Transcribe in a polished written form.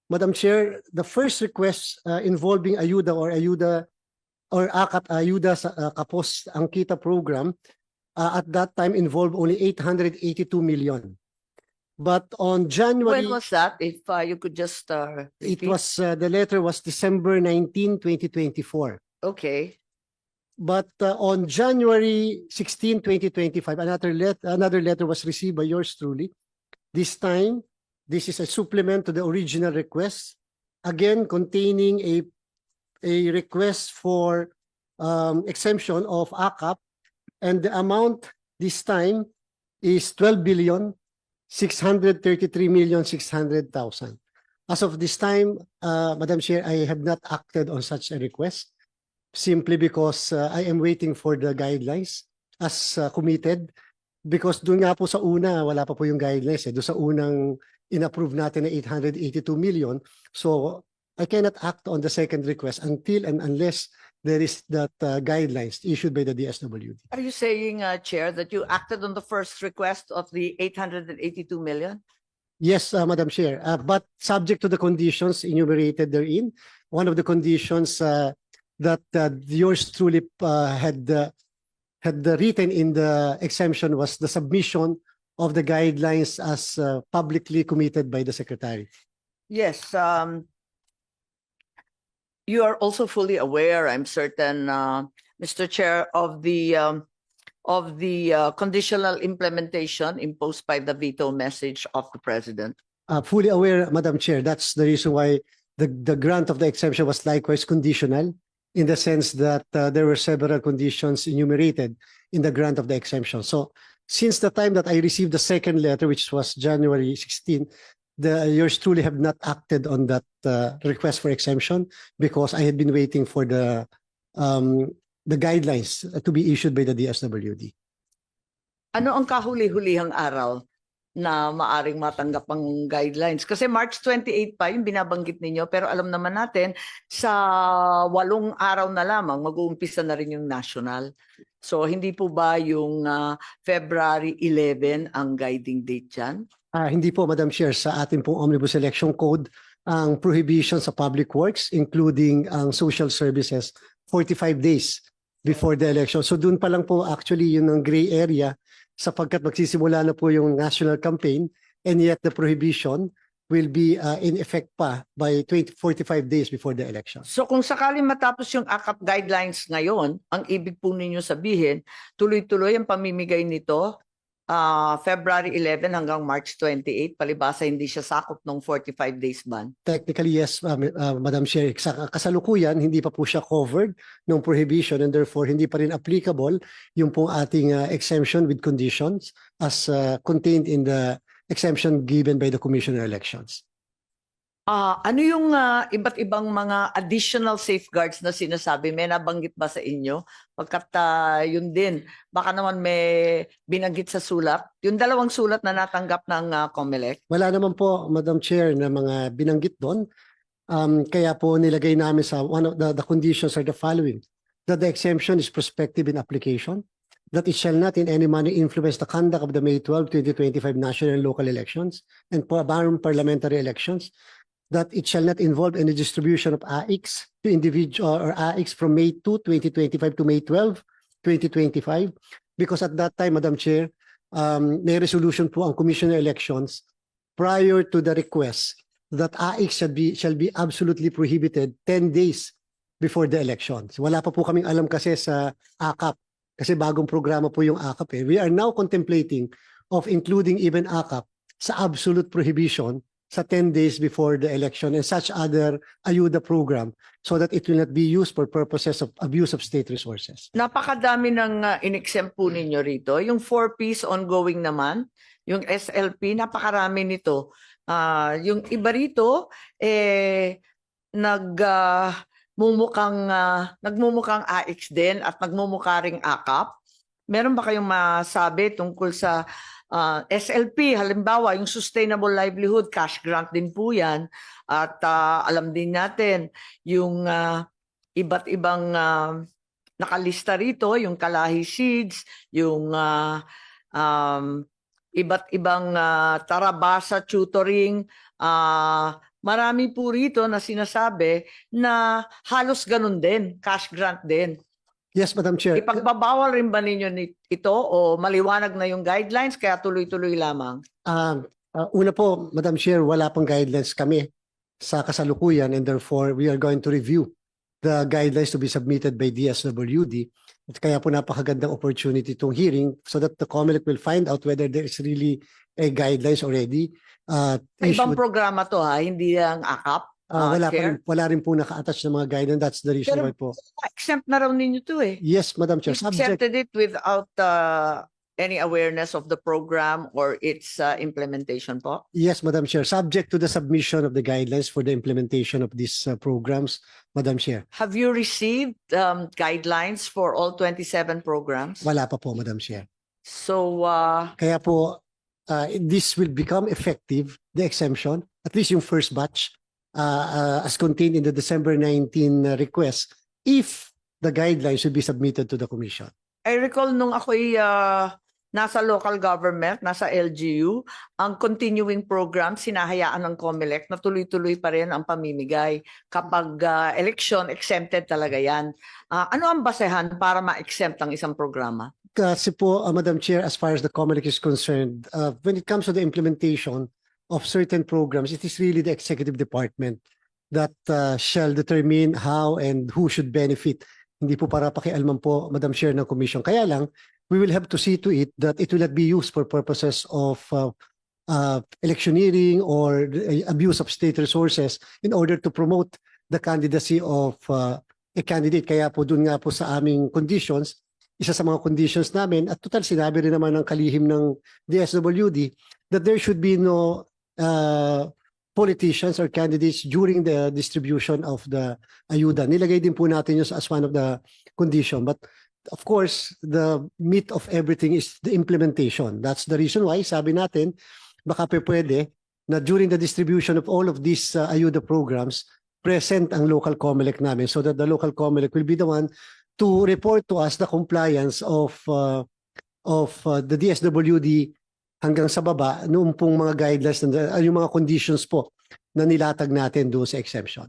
Madam Chair, the first request involving ayuda or AKAP Ayuda sa Kapos ang Kita program at that time involved only 882 million. But on January, When was that? If you could just it repeat. was the letter was December 19, 2024. Okay. But on January 16, 2025, another letter was received by yours truly. This time, this is a supplement to the original request, again containing a request for exemption of AKAP, and the amount this time is 12,633,600,000. As of this time, Madam Chair, I have not acted on such a request simply because I am waiting for the guidelines as committed. Because doon nga po sa una, wala pa po yung guidelines. Doon sa unang in-approve natin na 882 million. So I cannot act on the second request until and unless there is that guidelines issued by the DSWD. Are you saying, Chair, that you acted on the first request of the 882 million? Yes, Madam Chair, but subject to the conditions enumerated therein. One of the conditions that yours truly had written in the exemption was the submission of the guidelines as publicly committed by the Secretary. Yes. You are also fully aware, I'm certain, Mr. Chair, of the conditional implementation imposed by the veto message of the President. Fully aware, Madam Chair. That's the reason why the grant of the exemption was likewise conditional, in the sense that there were several conditions enumerated in the grant of the exemption. So since the time that I received the second letter, which was January 16, yours truly have not acted on that request for exemption because I had been waiting for the guidelines to be issued by the DSWD. Ano ang kahuli-hulihang araw na maaring matanggap ang guidelines? Kasi March 28 pa yung binabanggit ninyo, pero alam naman natin sa 8 araw na lamang mag-uumpisa na rin yung national. So hindi po ba yung February 11 ang guiding date dyan? Hindi po, Madam Chair. Sa ating pong Omnibus Election Code, ang prohibition sa public works, including ang social services, 45 days before the election. So doon pa lang po actually yun ang gray area, sapagkat magsisimula na po yung national campaign, and yet the prohibition will be in effect pa by 45 days before the election. So kung sakaling matapos yung AKAP guidelines ngayon, ang ibig po ninyo sabihin, tuloy-tuloy ang pamimigay nito February 11 hanggang March 28, palibasa hindi siya sakop ng 45 days ban? Technically, yes, Madam Chair. Sa kasalukuyan, hindi pa po siya covered ng prohibition, and therefore hindi pa rin applicable yung pong ating exemption with conditions as contained in the exemption given by the Commissioner Elections. Ano yung iba't ibang mga additional safeguards na sinasabi? May nabanggit ba sa inyo? Pagkat yun din, baka naman may binanggit sa sulat. Yung 2 sulat na natanggap ng COMELEC? Wala naman po, Madam Chair, na mga binanggit doon. Kaya po nilagay namin sa one of the conditions are the following: that the exemption is prospective in application, that it shall not in any manner influence the conduct of the May 12, 2025 national and local elections and parliamentary elections, that it shall not involve any distribution of AIX to individual or AIX from May 2, 2025 to May 12, 2025. Because at that time, Madam Chair, may resolution po ang Commissioner Elections prior to the request that AIX shall be absolutely prohibited 10 days before the elections. Wala pa po kaming alam kasi sa AKAP, kasi bagong programa po yung AKAP. We are now contemplating of including even AKAP sa absolute prohibition sa 10 days before the election and such other ayuda program, so that it will not be used for purposes of abuse of state resources. Napakadami ng in-exempt po ninyo rito. Yung 4Ps ongoing naman, yung SLP, napakarami nito. Yung iba rito, nagmumukhang AX din at nagmumukha ring AKAP. Meron ba kayong masabi tungkol sa SLP, halimbawa, yung Sustainable Livelihood, cash grant din po yan. At alam din natin, yung iba't ibang nakalista rito, yung Kalahi Seeds, yung iba't ibang Tarabasa Tutoring, marami po rito na sinasabi na halos ganun din, cash grant din. Yes, Madam Chair. Ipagbabawal rin ba ninyo ito o maliwanag na yung guidelines kaya tuloy-tuloy lamang? Una po, Madam Chair, wala pang guidelines kami sa kasalukuyan, and therefore we are going to review the guidelines to be submitted by DSWD. At kaya po napakagandang opportunity itong hearing so that the COMELEC will find out whether there is really a guidelines already Sa ibang issued. programa to hindi ang AKAP. Chair. Wala rin po naka-attach na mga guidelines. That's the reason why po. Exempt na raw ninyo to eh. Yes, Madam Chair. You accepted it without any awareness of the program or its implementation po? Yes, Madam Chair. Subject to the submission of the guidelines for the implementation of these programs, Madam Chair. Have you received guidelines for all 27 programs? Wala pa po, Madam Chair. So, Kaya po, this will become effective, the exemption, at least yung first batch, as contained in the December 19 request, if the guidelines should be submitted to the Commission. I recall nung ako'y nasa local government, nasa LGU, ang continuing program, sinahayaan ng COMELEC na tuloy-tuloy pa rin ang pamimigay. Kapag election, exempted talaga yan. Ano ang basehan para ma-exempt ang isang programa? Kasi po, Madam Chair, as far as the COMELEC is concerned, when it comes to the implementation of certain programs, it is really the executive department that shall determine how and who should benefit. Hindi po para pakialaman po, Madam Chair, ng Commission. Kaya lang, we will have to see to it that it will not be used for purposes of electioneering or abuse of state resources in order to promote the candidacy of a candidate. Kaya po dun nga po sa aming conditions, isa sa mga conditions namin, at total sinabi rin naman ng kalihim ng DSWD, that there should be no politicians or candidates during the distribution of the ayuda. Nilagay din po natin yun as one of the condition. But of course, the meat of everything is the implementation. That's the reason why, sabi natin, baka pwede na during the distribution of all of these ayuda programs, present ang local COMELEC namin so that the local COMELEC will be the one to report to us the compliance of the DSWD hanggang sa baba noong pong mga guidelines, yung mga conditions po na nilatag natin doon sa exemption.